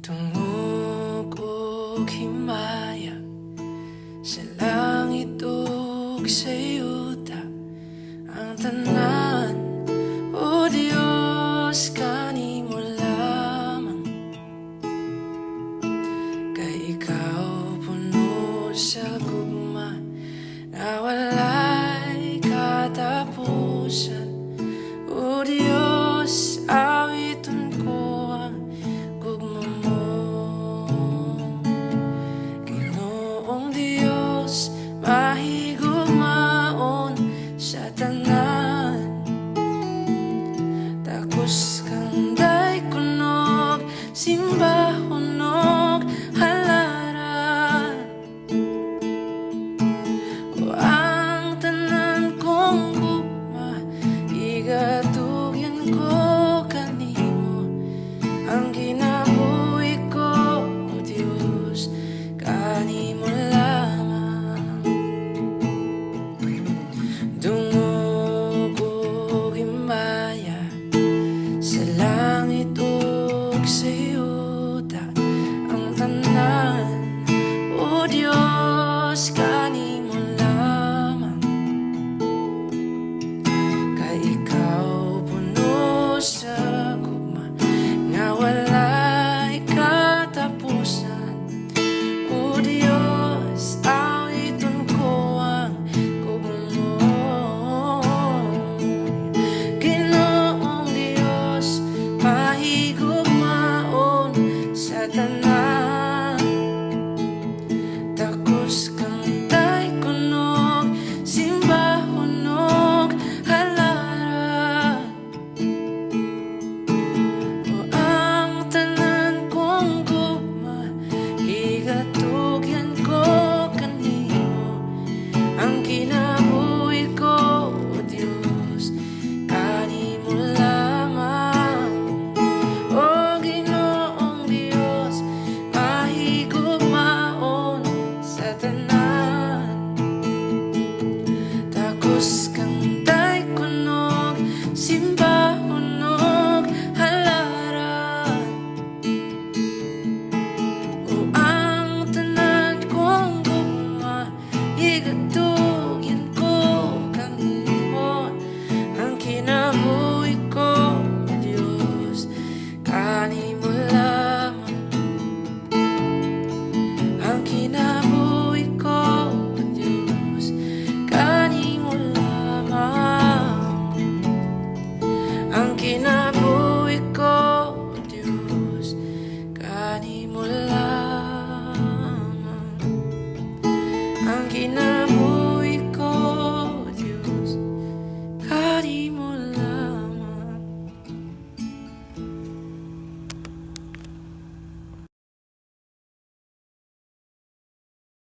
Tungog ug himaya sa langit ug sa yuta, ang tanan, o Dios, kanimo lamang. Kay ikaw puno sa gugma na walay katapusan. O Dios, awiton ko ang gugma mo. Ginoong Dios, mahigugmaon sa tanan. Takos kang daykunog, simbahunog, halaran. O ang tanan kong gugma, igatugyan ko kanimo. Ang kinabuhi ko, o Dios, kanimo lamang. Dungog ug himaya sa langit ug sa yuta, ang tanan, o Dios, kanimo lamang. Kay ikaw puno sa gugma nga walay katapusan. O Dios, awiton ko ang gugma mo. Ginoong Dios, mahigugmaon sa tanan. Takos kang daykunog, simbahunog, halaran. O ang tanan kong gugma, igatugyan ko kanimo. Ang kinabuhi ko, o Dios, kanimo lamang. O Ginoong Dios, mahigugmaon sa tanan. Takos kang daykunog, simbahunog, halaran. O ang tanan kong gugma, igatugyan ko kanimo. Ang kinabuhi ko, o Dios, kanimo lamang. Ang kinabuhi ko, o Dios, kanimo lamang. Ang kinabuhi ko, o Dios, kanimo lamang. Ang kinabuhi